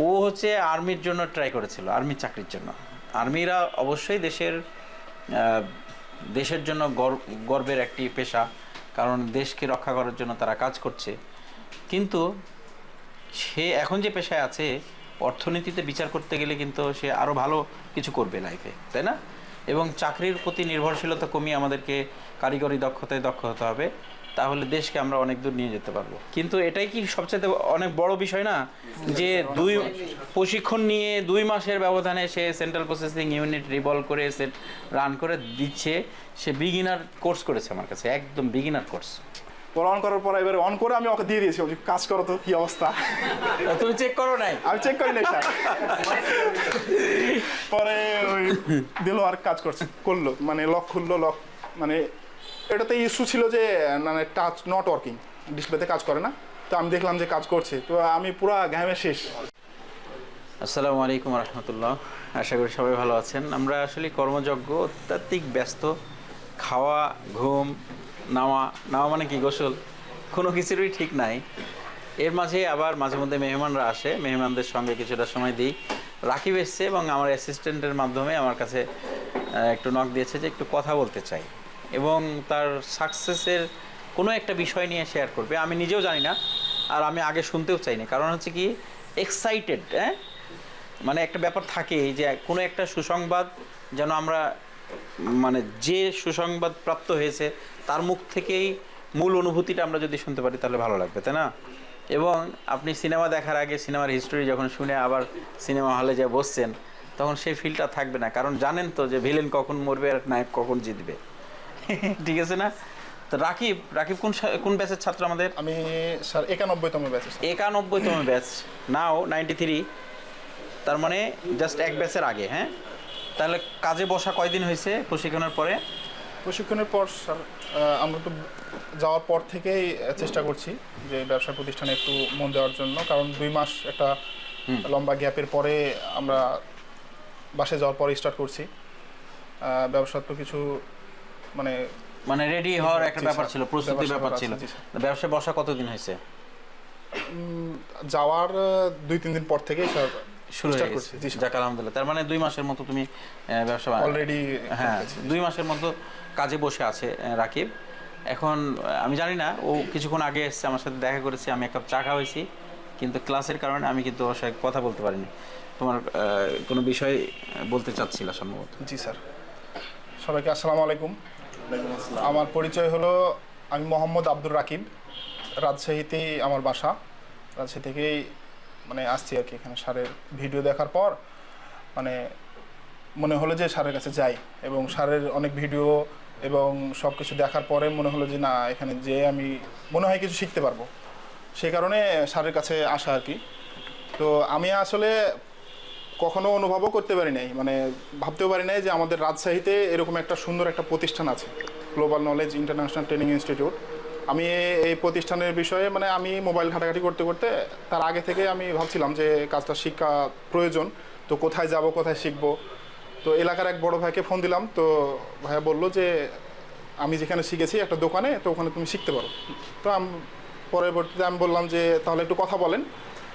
ও হচ্ছে আর্মির জন্য ট্রাই করেছিল, আর্মির চাকরির জন্য। আর্মিরা অবশ্যই দেশের জন্য গর্বের একটি পেশা, কারণ দেশকে রক্ষা করার জন্য তারা কাজ করছে। কিন্তু সে এখন যে পেশায় আছে, অর্থনীতিতে বিচার করতে গেলে কিন্তু সে আরও ভালো কিছু করবে লাইফে, তাই না? এবং চাকরির প্রতি নির্ভরশীলতা কমিয়ে আমাদেরকে কারিগরি দক্ষতায় দক্ষ হতে হবে, তাহলে দেশকে আমরা অনেক দূর নিয়ে যেতে পারবো। কিন্তু এটাই কি সবচেয়ে অনেক বড় বিষয় না, যে প্রশিক্ষণ নিয়ে 2 মাসের ব্যবধানে সে সেন্ট্রাল প্রসেসিং ইউনিট রিভলভ করে রান করে দিচ্ছে। সে বিগিনার কোর্স করেছে আমার কাছে, একদম বিগিনার কোর্স। অন করার পর এবারে অন করে আমি ওকে দিয়ে দিয়েছি, কাজ করো তো কি অবস্থা। তুমি চেক করো নাই? আমি চেক করি নাই স্যার। পরে ওই দিল আর কাজ করলো, মানে লক খুললো, লক মানে এটাতে ইস্যু ছিল যে মানে টাচ নট ওয়ার্কিং, ডিসপ্লেতে কাজ করে না। তো আমি দেখলাম যে কাজ করছে, তো আমি পুরা ঘামে শেষ। আসসালামু আলাইকুম রহমতুল্লাহ, আশা করি সবাই ভালো আছেন। আমরা আসলে কর্মযজ্ঞ, অত্যাধিক ব্যস্ত, খাওয়া, ঘুম, নাওয়া মানে কি গোসল, কোনো কিছুরই ঠিক নাই। এর মাঝে আবার মাঝে মধ্যে মেহমানরা আসে, মেহমানদের সঙ্গে কিছুটা সময় দিই। রাকিব এসছে এবং আমার অ্যাসিস্ট্যান্টের মাধ্যমে আমার কাছে একটু নক দিয়েছে যে একটু কথা বলতে চাই এবং তার সাকসেসের কোনো একটা বিষয় নিয়ে শেয়ার করবে। আমি নিজেও জানি না, আর আমি আগে শুনতেও চাই না, কারণ হচ্ছে কি এক্সাইটেড, মানে একটা ব্যাপার থাকে যে কোনো একটা সুসংবাদ যেন আমরা, মানে যে সুসংবাদ প্রাপ্ত হয়েছে তার মুখ থেকেই মূল অনুভূতিটা আমরা যদি শুনতে পারি তাহলে ভালো লাগবে, তাই না? এবং আপনি সিনেমা দেখার আগে সিনেমার হিস্টোরি যখন শুনে আবার সিনেমা হলে যা বসছেন, তখন সেই ফিলটা থাকবে না, কারণ জানেন তো যে ভিলেন কখন মরবে আর নায়ক কখন জিতবে। ঠিক আছে না? তো রাকিব কোন ব্যাচের ছাত্র আমাদের? আমি স্যার 91তম ব্যাচ। 91তম ব্যাচ, নাও 93, তার মানে জাস্ট এক ব্যাচের আগে। হ্যাঁ, তাহলে কাজে বসা কয়দিন হয়েছে প্রশিক্ষণের পরে? প্রশিক্ষণের পর স্যার আমরা তো যাওয়ার পর থেকেই চেষ্টা করছি যে ব্যবসা প্রতিষ্ঠানে একটু মন দেওয়ার জন্য, কারণ 2 মাস একটা লম্বা গ্যাপের পরে আমরা বাসে যাওয়ার পরে স্টার্ট করছি। ব্যবসার তো কিছু মানে রেডি হওয়ার একটা ব্যাপার ছিল, প্রস্তুতির ব্যাপার ছিল। ব্যবসায় বসা কতদিন হয়েছে? যাওয়ার 2-3 দিন পর থেকেই স্যার শুরু হয়ে গেছে। যাক আলহামদুলিল্লাহ, তার মানে 2 মাসের মতো তুমি ব্যবসা অলরেডি। হ্যাঁ, 2 মাসের মতো কাজে বসে আছে রাকিব। এখন আমি জানি না, ও কিছুক্ষণ আগে এসছে, আমার সাথে দেখা করেছে, আমি এক কাপ চা খাওয়াইছি, কিন্তু ক্লাসের কারণে আমি কিন্তু ওর সাথে কথা বলতে পারিনি। তোমার কোনো বিষয় বলতে চাচ্ছিল সম্ভবত? জি স্যার, সবাইকে আসসালামু আলাইকুম। আমার পরিচয় হলো, আমি মোহাম্মদ আব্দুর রাকিব, রাজশাহীতেই আমার বাসা। রাজশাহী থেকেই মানে আসছি আর কি এখানে। স্যারের ভিডিও দেখার পর মানে মনে হলো যে স্যারের কাছে যাই, এবং স্যারের অনেক ভিডিও এবং সব কিছু দেখার পরে মনে হলো যে না, এখানে যে আমি মনে হয় কিছু শিখতে পারবো, সেই কারণে স্যারের কাছে আসা আর কি। তো আমি আসলে কখনো অনুভবও করতে পারি নাই, মানে ভাবতেও পারি নাই যে আমাদের রাজশাহীতে এরকম একটা সুন্দর একটা প্রতিষ্ঠান আছে, global knowledge international training institute. আমি এই প্রতিষ্ঠানের বিষয়ে মানে আমি মোবাইল ঘাটাঘাটি করতে করতে তার আগে থেকে আমি ভাবছিলাম যে কাজটা শিক্ষা প্রয়োজন, তো কোথায় যাব, কোথায় শিখবো। তো এলাকার এক বড় ভাইকে ফোন দিলাম, তো ভাইয়া বললো যে আমি যেখানে শিখেছি একটা দোকানে, তো ওখানে তুমি শিখতে পারো। তো পরবর্তীতে আমি বললাম যে তাহলে একটু কথা বলেন।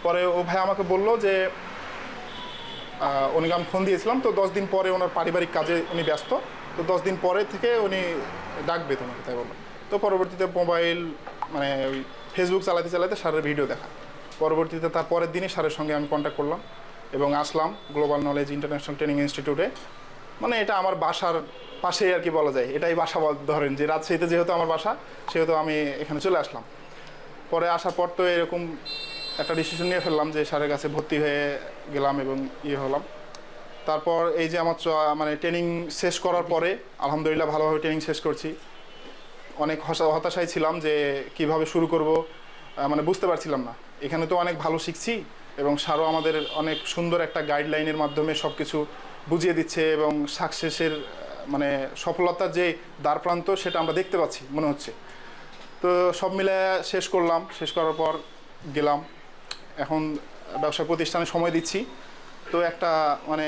পরে ও ভাই আমাকে বললো যে উনি, আমি ফোন দিয়েছিলাম, তো 10 দিন পরে ওনার পারিবারিক কাজে উনি ব্যস্ত, তো 10 দিন পরে থেকে উনি ডাকবে তোমাকে, তাই বললো। তো পরবর্তীতে মোবাইল মানে ওই ফেসবুক চালাতে চালাতে স্যারের ভিডিও দেখা, পরবর্তীতে তার পরের দিনই স্যারের সঙ্গে আমি কন্ট্যাক্ট করলাম এবং আসলাম গ্লোবাল নলেজ ইন্টারন্যাশনাল ট্রেনিং ইনস্টিটিউটে। মানে এটা আমার বাসার পাশেই আর কি বলা যায়, এটাই বাসা ধরেন, যে রাজশাহীতে যেহেতু আমার বাসা, সেহেতু আমি এখানে চলে আসলাম। পরে আসার পর তো এরকম একটা ডিসিশন নিয়ে ফেললাম যে স্যারের কাছে ভর্তি হয়ে গেলাম এবং হলাম। তারপর এই যে আমার মানে ট্রেনিং শেষ করার পরে আলহামদুলিল্লাহ ভালোভাবে ট্রেনিং শেষ করছি। অনেক হতাশায় ছিলাম যে কিভাবে শুরু করব, মানে বুঝতে পারছিলাম না। এখানে তো অনেক ভালো শিখছি এবং স্যারও আমাদের অনেক সুন্দর একটা গাইডলাইনের মাধ্যমে সব কিছু বুঝিয়ে দিচ্ছে এবং সাকসেসের মানে সফলতার যে দ্বারপ্রান্ত সেটা আমরা দেখতে পাচ্ছি মনে হচ্ছে। তো সব মিলে শেষ করলাম, শেষ করার পর গেলাম, এখন ব্যবসা প্রতিষ্ঠানে সময় দিচ্ছি। তো একটা মানে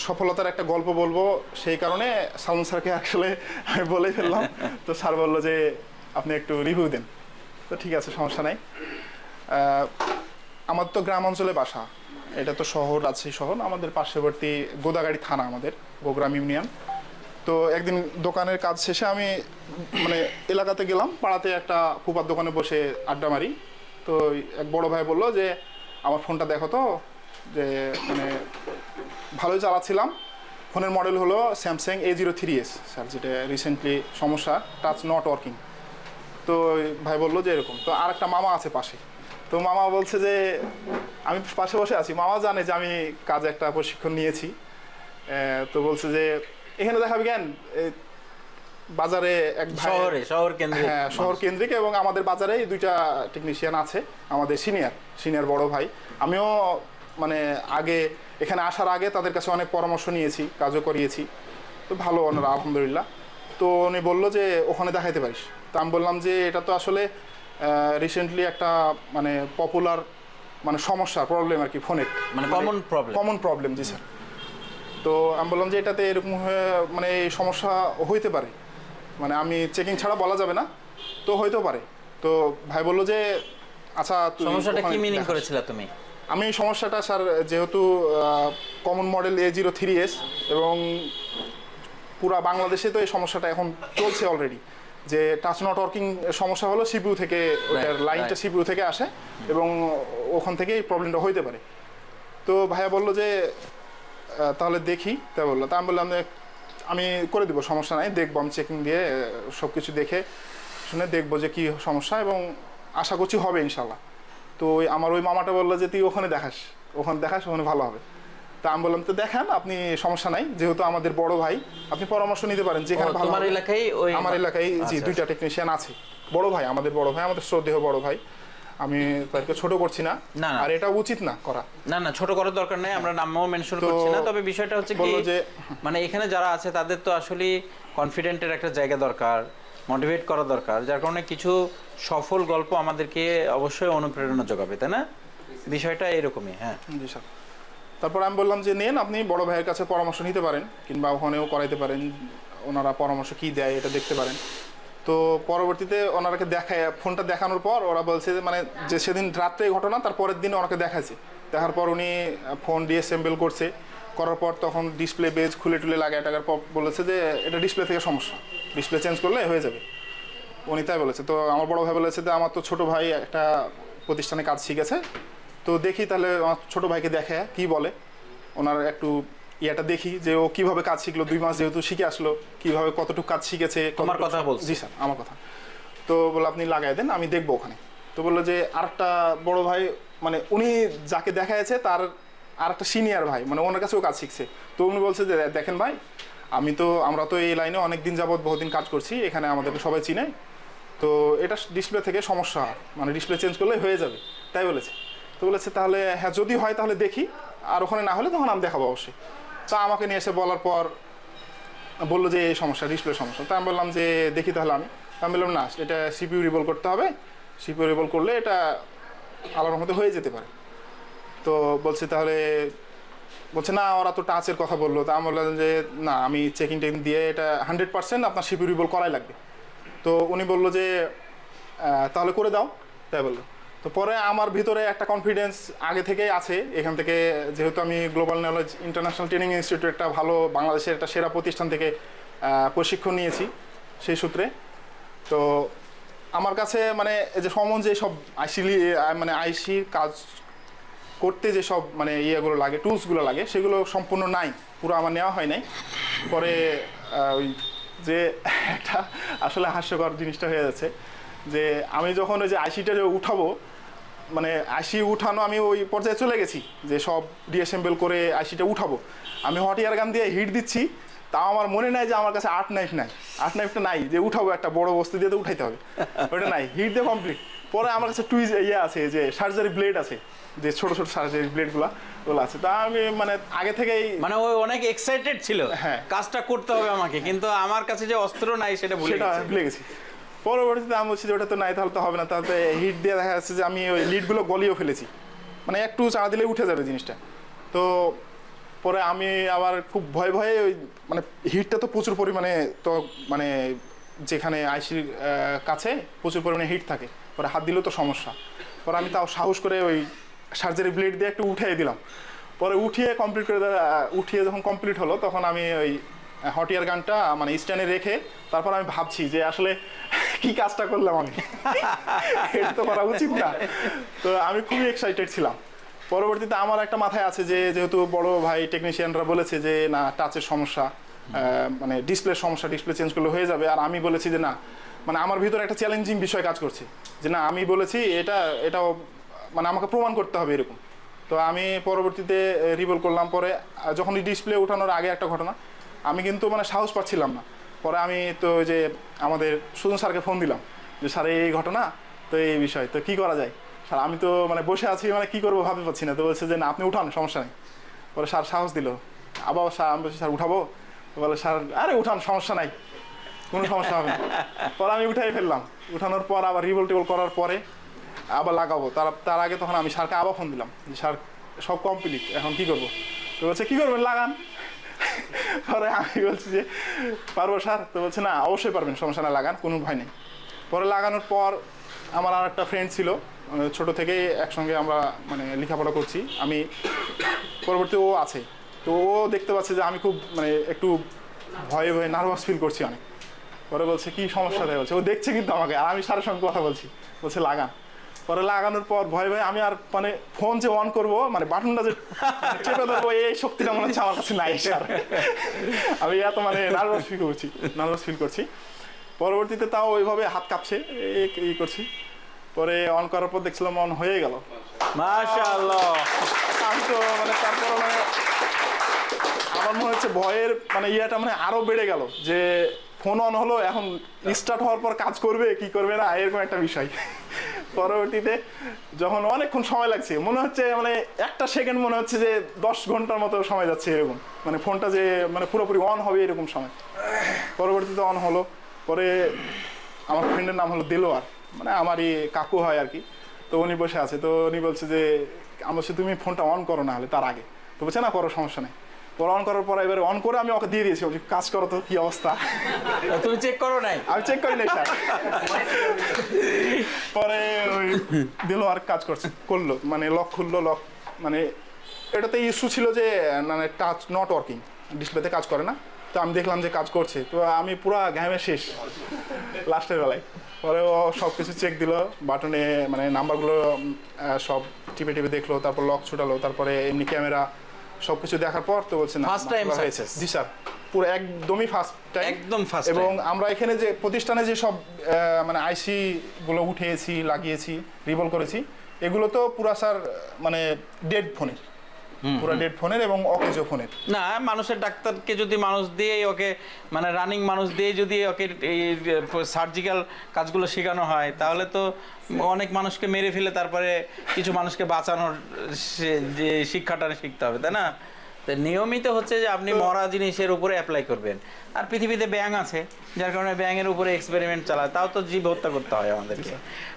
সফলতার একটা গল্প বলবো, সেই কারণে সালমান স্যারকে আসলে আমি বলে ফেললাম। তো স্যার বললো যে আপনি একটু রিভিউ দেন। তো ঠিক আছে, সমস্যা নাই। আমার তো গ্রাম অঞ্চলে বাসা, এটা তো শহর, রাজশাহী শহর, আমাদের পার্শ্ববর্তী গোদাগাড়ি থানা, আমাদের গোগ্রাম ইউনিয়ন। তো একদিন দোকানের কাজ শেষে আমি মানে এলাকাতে গেলাম, পাড়াতে একটা ফুপার দোকানে বসে আড্ডা মারি। তো এক বড় ভাই বললো যে আমার ফোনটা দেখো তো, যে মানে ভালোই চালাচ্ছিলাম। ফোনের মডেল হলো স্যামসাং A03s স্যার, যেটা রিসেন্টলি সমস্যা, টাচ নট ওয়ার্কিং। তো ভাই বললো যে এরকম। তো আর একটা মামা আছে পাশে, তো মামা বলছে যে আমি পাশে বসে আছি, মামা জানে যে আমি কাজে একটা প্রশিক্ষণ নিয়েছি। তো বলছে যে এখানে দেখাবি কেন, বাজারে এক ভাই, শহর কেন্দ্রিক, হ্যাঁ শহর কেন্দ্রিক, এবং আমাদের বাজারে দুইটা টেকনিশিয়ান আছে, আমাদের সিনিয়র বড় ভাই। আমিও মানে আগে এখানে আসার আগে তাদের কাছে অনেক পরামর্শ নিয়েছি, কাজও করিয়েছি। তো ভালো ওনারা, আলহামদুলিল্লাহ। তো উনি বললো যে ওখানে দেখাইতে পারিস। তো আমি বললাম যে এটা তো আসলে রিসেন্টলি একটা মানে পপুলার মানে সমস্যা, প্রবলেম আর কি, ফোনের মানে কমন প্রবলেম। জি স্যার। তো আমি বললাম যে এটাতে এরকম মানে এই সমস্যা হইতে পারে, মানে আমি চেকিং ছাড়া বলা যাবে না, তো হইতেও পারে। তো ভাই বললো যে আচ্ছা, সমস্যাটা কি মিনিং করেছিল তুমি? আমি সমস্যাটা স্যার, যেহেতু কমন মডেল A03s এবং পুরা বাংলাদেশে তো এই সমস্যাটা এখন চলছে অলরেডি, যে টাচ নট ওয়ার্কিং সমস্যা হলো সিপিইউ থেকে, ওটার লাইনটা সিপিইউ থেকে আসে এবং ওখান থেকে এই প্রবলেমটা হইতে পারে। তো ভাইয়া বললো যে তাহলে দেখি, তাই বললো। তা আমি বললাম যে আমি করে দিব, সমস্যা নাই, দেখবো, আমি চেকিং দিয়ে সব কিছু দেখে শুনে দেখবো যে কী সমস্যা, এবং আশা করছি হবে ইনশাল্লাহ। তো আমার ওই মামাটা বললো যে তুই ওখানে দেখাস, ওখানে ভালো হবে। তা আমি বললাম তো দেখান আপনি, সমস্যা নাই, যেহেতু আমাদের বড় ভাই, আপনি পরামর্শ নিতে পারেন যেখানে ভালো। আমার এলাকায় জি দুইটা টেকনিশিয়ান আছে, বড় ভাই, আমাদের শ্রদ্ধেয় বড় ভাই। আমি তাদেরকে ছোট করছি না, আর এটা উচিত না করা। না ছোট করার দরকার নেই, আমরা নামও মেনশন করছি না। তবে বিষয়টা হচ্ছে কি, মানে এখানে যারা আছে তাদের তো আসলে কনফিডেন্টের একটা জায়গা দরকার, মোটিভেট করা দরকার, যার কারণে কিছু সফল গল্প আমাদেরকে অবশ্যই অনুপ্রেরণা যোগাবে, তাই না? বিষয়টা এরকমই। হ্যাঁ জি স্যার। তারপর আমি বললাম যে নেন, আপনি বড় ভাইয়ের কাছে পরামর্শ নিতে পারেন, কিংবা ওখানেও করাইতে পারেন, ওনারা পরামর্শ কি দেয় এটা দেখতে পারেন। তো পরবর্তীতে ওনারাকে দেখায়, ফোনটা দেখানোর পর ওরা বলছে যে মানে যে সেদিন রাত্রে ঘটনা, তার পরের দিন ওনাকে দেখাচ্ছে। দেখার পর উনি ফোন ডিসঅ্যাসেম্বল করছে, করার পর তখন ডিসপ্লে বেজ খুলে টুলে লাগায় টাকার পর বলেছে যে এটা ডিসপ্লে থেকে সমস্যা, ডিসপ্লে চেঞ্জ করলে হয়ে যাবে, উনি তাই বলেছে। তো আমার বড় ভাই বলেছে যে আমার তো ছোটো ভাই একটা প্রতিষ্ঠানে কাজ শিখেছে, তো দেখি তাহলে আমার ছোটো ভাইকে দেখে কি বলে, ওনার একটু ইয়েটা দেখি যে ও কীভাবে কাজ শিখলো, 2 মাস যেহেতু শিখে আসলো, কীভাবে কতটুকু কাজ শিখেছে। তোমার কথা বলছি? জি স্যার, আমার কথা। তো বললো আপনি লাগাই দেন, আমি দেখবো ওখানে। তো বললো যে আরেকটা বড় ভাই, মানে উনি যাকে দেখাইছে তার আরেকটা সিনিয়র ভাই, মানে ওনার কাছেও কাজ শিখছে। তো উনি বলছে যে দেখেন ভাই, আমরা তো এই লাইনে অনেক দিন যাবত বহুদিন কাজ করছি, এখানে আমাদেরকে সবাই চিনে, তো এটা ডিসপ্লে থেকে সমস্যা, মানে ডিসপ্লে চেঞ্জ করলে হয়ে যাবে, তাই বলেছে। তো বলেছে তাহলে হ্যাঁ যদি হয় তাহলে দেখি, আর ওখানে না হলে তখন আমি দেখাবো অবশ্যই। তা আমাকে নিয়ে এসে বলার পর বললো যে এই সমস্যা, ডিসপ্লে সমস্যা। তা আমি বললাম যে দেখি তাহলে আমি বললাম না, এটা সিপিইউ রিবল করতে হবে, সিপিইউ রিবল করলে এটা আলাদার মধ্যে হয়ে যেতে পারে। তো বলছে না ওরা তো টাচের কথা বললো। তা আমি বললাম যে না, আমি চেকিং দিয়ে এটা 100% আপনার সিপিইউ রিবল করাই লাগবে। তো উনি বললো যে তাহলে করে দাও, তাই বললো। তো পরে আমার ভিতরে একটা কনফিডেন্স আগে থেকেই আছে, এখান থেকে যেহেতু আমি global knowledge international training institute, একটা ভালো বাংলাদেশের একটা সেরা প্রতিষ্ঠান থেকে প্রশিক্ষণ নিয়েছি সেই সূত্রে। তো আমার কাছে মানে যে যেসব আইসির কাজ করতে যেসব মানে ইয়েগুলো লাগে, টুলসগুলো লাগে, সেগুলো সম্পূর্ণ নাই, পুরো আমার নেওয়া হয় নাই। পরে ওই যে একটা আসলে হাস্যকর জিনিসটা হয়ে যাচ্ছে যে আমি যখন ওই যে আইসিটা উঠাবো, মানে আইসি উঠানো আমি ওই পর্যায়ে চলে গেছি যে সব ডিঅ্যাসেম্বল করে আইসিটা উঠাবো, আমি হট এয়ার গান দিয়ে হিট দিচ্ছি, তাও আমার মনে নাই যে আমার কাছে আর্ট নাইফটা নাই, যে উঠাবো একটা বড় বস্তু দিয়ে তো উঠাইতে হবে, ওটা নাই, হিট দিয়ে কমপ্লিট। পরে আমার কাছে আছে যে সার্জারি ব্লেড আছে, যে ছোট ছোট সার্জারি ব্লেডগুলো ওগুলো আছে। তা আমি মানে আগে থেকেই মানে ওই অনেক এক্সাইটেড ছিল, হ্যাঁ কাজটা করতে হবে আমাকে, কিন্তু আমার কাছে যে অস্ত্র নাই সেটা ভুলে গেছি। পরবর্তীতে আমি বলছি যে ওটা তো নাই, তাহলে তো হবে না, তাহলে হিট দিয়ে দেখা যাচ্ছে যে আমি ওই লিডগুলো গলিয়েও ফেলেছি, মানে একটু চাড়া দিলে উঠে যাবে জিনিসটা। তো পরে আমি আবার খুব ভয়ে ওই মানে হিটটা তো প্রচুর পরিমাণে, তো মানে যেখানে আইসির কাছে প্রচুর পরিমাণে হিট থাকে, পরে হাত দিলেও তো সমস্যা। পরে আমি তাও সাহস করে ওই সার্জারি ব্লেড দিয়ে একটু উঠিয়ে দিলাম। পরে উঠিয়ে যখন কমপ্লিট হলো তখন আমি ওই হট এয়ার গানটা মানে স্ট্যান্ডে রেখে তারপর আমি ভাবছি যে আসলে কি কাজটা করলাম আমি, এটা তো করা উচিত না। তো আমি খুবই এক্সাইটেড ছিলাম। পরবর্তীতে আমার একটা মাথায় আছে যে যেহেতু বড় ভাই টেকনিশিয়ানরা বলেছে যে না টাচের সমস্যা, মানে ডিসপ্লের সমস্যা, ডিসপ্লে চেঞ্জ করলে হয়ে যাবে, আর আমি বলেছি যে না, মানে আমার ভিতরে একটা চ্যালেঞ্জিং বিষয় কাজ করছে যে না আমি বলেছি এটাও মানে আমাকে প্রমাণ করতে হবে এরকম। তো আমি পরবর্তীতে রিভল করলাম। পরে যখন ডিসপ্লে ওঠানোর আগে একটা ঘটনা, আমি কিন্তু মানে সাহস পাচ্ছিলাম না। পরে আমি তো ওই যে আমাদের সুজন স্যারকে ফোন দিলাম যে স্যার এই ঘটনা, তো এই বিষয় তো কী করা যায় স্যার, আমি তো মানে বসে আছি, মানে কী করবো ভাবতে পারছি না। তো বলছে যে না আপনি উঠান, সমস্যা নেই। পরে স্যার সাহস দিল, আবার স্যার আমি বলছি স্যার উঠাবো, তো বলে স্যার আরে উঠান, সমস্যা নাই, কোনো সমস্যা হবে না। পরে আমি উঠাই ফেললাম। উঠানোর পর আবার রিভল টিবল করার পরে আবার লাগাবো, তার আগে তখন আমি স্যারকে আবার ফোন দিলাম যে স্যার সব কমপ্লিট, এখন কী করবো? তো বলছে কী করবেন, লাগান। পরে আমি বলছি যে পারবো স্যার? তো বলছে না অবশ্যই পারবেন, সমস্যা না, লাগান, কোনো ভয় নেই। পরে লাগানোর পর আমার আর একটা ফ্রেন্ড ছিল, ছোটো থেকেই একসঙ্গে আমরা মানে লেখাপড়া করছি, আমি পরবর্তী ও আছে। তো ও দেখতে পাচ্ছে যে আমি খুব মানে একটু ভয়ে ভয়ে নার্ভাস ফিল করছি অনেক। পরে বলছে কি সমস্যা তাই বলছে, ও দেখছে কিন্তু আমাকে, আর আমি স্যারের সঙ্গে কথা বলছি, বলছে লাগান। পরে লাগানোর পর ভয়ে ভয়ে আমি আর মানে ফোন যে অন করবো, মানে বাটনটা যে চেপে ধরবো, এই শক্তিটা মনে হচ্ছে আমার কাছে নাই স্যার। আমি এত মানে নার্ভাস ফিল করছি। পরবর্তীতে তাও ওইভাবে হাত কাঁপছে, এই করছি। পরে অন করার পর দেখছিলাম অন হয়ে গেল, মাশাআল্লাহ। আমি তো মানে তারপর মানে আমার মনে হচ্ছে ভয়ের মানে ইয়েটা মানে আরো বেড়ে গেল যে ফোন অন হলো, এখন স্টার্ট হওয়ার পর কাজ করবে কি করবে না, এরকম একটা বিষয়। পরবর্তীতে যখন অনেকক্ষণ সময় লাগছে, মনে হচ্ছে মানে একটা সেকেন্ড মনে হচ্ছে যে 10 ঘন্টার মতো সময় যাচ্ছে এরকম, মানে ফোনটা যে মানে পুরোপুরি অন হবে এরকম সময়। পরবর্তীতে অন হলো। পরে আমার ফ্রেন্ডের নাম হলো দেলোয়ার, মানে আমারই কাকু হয় আর কি। তো উনি বসে আছে, তো উনি বলছে যে আমার সাথে তুমি ফোনটা অন করো না হলে তার আগে। তো বলছে না করো, সমস্যা নেই। পরে অন করার পর এবারে অন করে আমি ওকে দিয়ে দিয়েছি, বলছি কাজ করো তো, কি অবস্থা। তুমি চেক করো নাই? আমি চেক করি নাই স্যার। পরে ওই দেলোয়ার কাজ করলো, মানে লক খুললো, লক মানে এটাতে ইস্যু ছিল যে মানে টাচ নট ওয়ার্কিং, ডিসপ্লেতে কাজ করে না। তো আমি দেখলাম যে কাজ করছে, তো আমি পুরো ঘামে শেষ লাস্টের বেলায়। পরে ও সব কিছু চেক দিল, বাটনে মানে নাম্বারগুলো সব টিপে টিপে দেখলো, তারপর লক ছুটালো, তারপরে এমনি ক্যামেরা সব কিছু দেখার পর তো বলছে না ফার্স্ট টাইম সাকসেস। জি স্যার, পুরো একদমই ফার্স্ট টাইম, একদম ফার্স্ট। এবং আমরা এখানে যে প্রতিষ্ঠানে যে সব মানে আইসি গুলো উঠিয়েছি, লাগিয়েছি, রিভল করেছি, এগুলো তো পুরা স্যার মানে ডেড ফোনের, পুরো ডেড ফোনের এবং অকেজো ফোনের। না, মানুষের ডাক্তারকে যদি মানুষ দিয়ে ওকে মানে রানিং মানুষ দিয়ে যদি ওকে এই সার্জিক্যাল কাজগুলো শেখানো হয়, তাহলে তো অনেক মানুষকে মেরে ফেলে তারপরে কিছু মানুষকে বাঁচানোর যে শিক্ষাটা শিখতে হবে, তাই না? তো নিয়মিত হচ্ছে যে আপনি মরা জিনিসের উপরে অ্যাপ্লাই করবেন। আর পৃথিবীতে ব্যাঙ আছে, যার কারণে ব্যাঙের উপরে এক্সপেরিমেন্ট চালায়, তাও তো জীব হত্যা করতে হয় আমাদেরকে।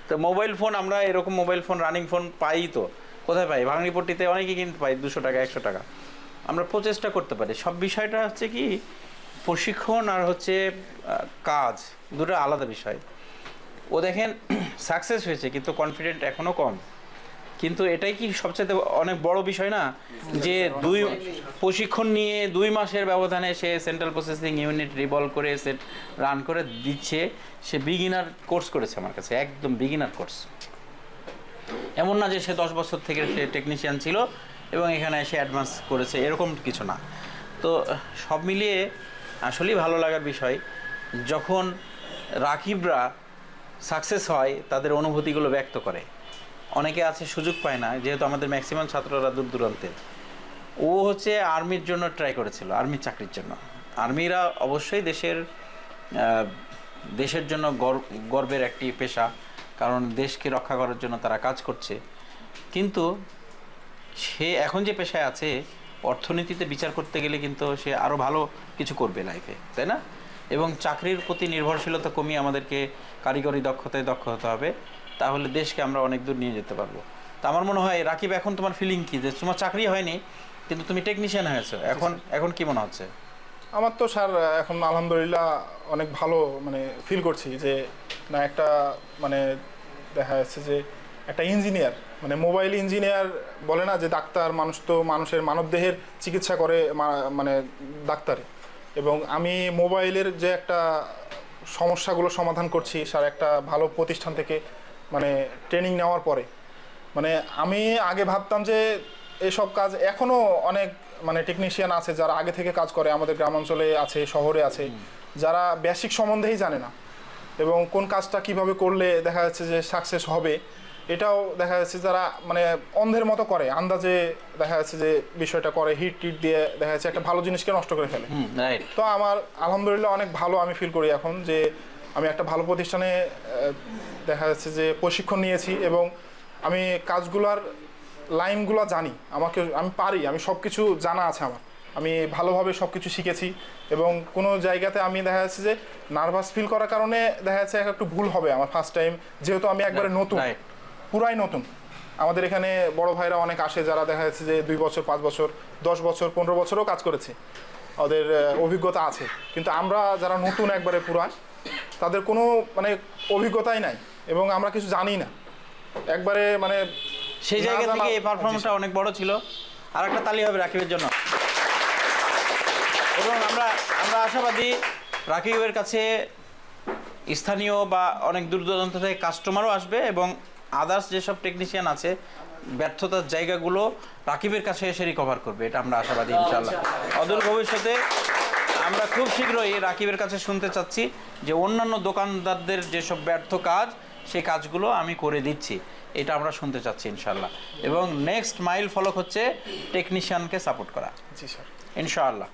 তো মোবাইল ফোন, আমরা এরকম মোবাইল ফোন রানিং ফোন পাই, তো কোথায় পাই? ভাঙড়িপট্টিতে অনেকেই কিন্তু পাই 200 টাকা 100 টাকা। আমরা প্রচেষ্টা করতে পারি। সব বিষয়টা হচ্ছে কি প্রশিক্ষণ আর হচ্ছে কাজ, দুটো আলাদা বিষয়। ও দেখেন সাকসেস হয়েছে কিন্তু কনফিডেন্ট এখনও কম। কিন্তু এটাই কি সবচেয়ে অনেক বড় বিষয় না, যে প্রশিক্ষণ নিয়ে 2 মাসের ব্যবধানে সে সেন্ট্রাল প্রসেসিং ইউনিট রিভলভ করে সেট রান করে দিচ্ছে। সে বিগিনার কোর্স করেছে আমার কাছে, একদম বিগিনার কোর্স। এমন না যে সে 10 বছর থেকে সে টেকনিশিয়ান ছিল এবং এখানে সে অ্যাডভান্স করেছে, এরকম কিছু না। তো সব মিলিয়ে আসলেই ভালো লাগার বিষয় যখন রাকিবরা সাকসেস হয়, তাদের অনুভূতিগুলো ব্যক্ত করে। অনেকে আছে সুযোগ পায় না, যেহেতু আমাদের ম্যাক্সিমাম ছাত্ররা দূর দূরান্তের। ও হচ্ছে আর্মির জন্য ট্রাই করেছিল, আর্মির চাকরির জন্য। আর্মিরা অবশ্যই দেশের জন্য গর্বের একটি পেশা, কারণ দেশকে রক্ষা করার জন্য তারা কাজ করছে। কিন্তু সে এখন যে পেশায় আছে, অর্থনীতিতে বিচার করতে গেলে কিন্তু সে আরও ভালো কিছু করবে লাইফে, তাই না? এবং চাকরির প্রতি নির্ভরশীলতা কমিয়ে আমাদেরকে কারিগরি দক্ষতায় দক্ষ হতে হবে, তাহলে দেশকে আমরা অনেক দূর নিয়ে যেতে পারবো। তো আমার মনে হয় রাকিব, এখন তোমার ফিলিং কি, যে তোমার চাকরি হয়নি কিন্তু তুমি টেকনিশিয়ান হয়েছো, এখন কি মনে হচ্ছে? আমার তো স্যার এখন আলহামদুলিল্লাহ অনেক ভালো মানে ফিল করছি যে না, একটা মানে দেখা যাচ্ছে যে একটা ইঞ্জিনিয়ার, মানে মোবাইল ইঞ্জিনিয়ার বলে না যে ডাক্তার, মানুষ তো মানুষের মানবদেহের চিকিৎসা করে মানে ডাক্তারে, এবং আমি মোবাইলের যে একটা সমস্যাগুলো সমাধান করছি স্যার একটা ভালো প্রতিষ্ঠান থেকে মানে ট্রেনিং নেওয়ার পরে। মানে আমি আগে ভাবতাম যে এসব কাজ এখনও অনেক মানে টেকনিশিয়ান আছে যারা আগে থেকে কাজ করে, আমাদের গ্রামাঞ্চলে আছে, শহরে আছে, যারা বেসিক সম্বন্ধেই জানে না, এবং কোন কাজটা কিভাবে করলে দেখা যাচ্ছে যে সাকসেস হবে এটাও দেখা যাচ্ছে যারা মানে অন্ধের মতো করে, আন্দাজে দেখা যাচ্ছে যে বিষয়টা করে, হিট টিট দিয়ে দেখা যাচ্ছে একটা ভালো জিনিসকে নষ্ট করে ফেলে। তো আমার আলহামদুলিল্লাহ অনেক ভালো আমি ফিল করি এখন যে আমি একটা ভালো প্রতিষ্ঠানে দেখা যাচ্ছে যে প্রশিক্ষণ নিয়েছি, এবং আমি কাজগুলার লাইনগুলো জানি, আমি পারি, আমি সব কিছু জানা আছে আমার, আমি ভালোভাবে সব কিছু শিখেছি, এবং কোনো জায়গাতে আমি দেখা যাচ্ছে যে নার্ভাস ফিল করার কারণে দেখা যাচ্ছে একটু ভুল হবে আমার ফার্স্ট টাইম, যেহেতু আমি একবারে নতুন, পুরাই নতুন। আমাদের এখানে বড় ভাইরা অনেক আসে যারা দেখা যাচ্ছে যে 2 বছর 5 বছর 10 বছর 15 বছরও কাজ করেছে, ওদের অভিজ্ঞতা আছে, কিন্তু আমরা যারা নতুন একবারে পুরান তাদের কোনো মানে অভিজ্ঞতাই নাই, এবং আমরা কিছু জানি না একবারে মানে সেই জায়গা থেকে এই পারফরম্যান্সটা অনেক বড় ছিল। আর একটা তালি হবে রাকিবের জন্য। এবং আমরা আশাবাদী রাকিবের কাছে স্থানীয় বা অনেক দূর দূরান্ত থেকে কাস্টমারও আসবে, এবং আদার্স যেসব টেকনিশিয়ান আছে ব্যর্থতার জায়গাগুলো রাকিবের কাছে এসে রিকভার করবে, এটা আমরা আশাবাদী ইনশাআল্লাহ। অদূর ভবিষ্যতে আমরা খুব শীঘ্রই রাকিবের কাছে শুনতে চাচ্ছি যে অন্যান্য দোকানদারদের যেসব ব্যর্থ কাজ সেই কাজগুলো আমি করে দিচ্ছি, এটা আমরা শুনতে চাচ্ছি ইনশাআল্লাহ। এবং নেক্সট মাইল ফলক হচ্ছে টেকনিশিয়ানকে সাপোর্ট করা। জি স্যার, ইনশাআল্লাহ।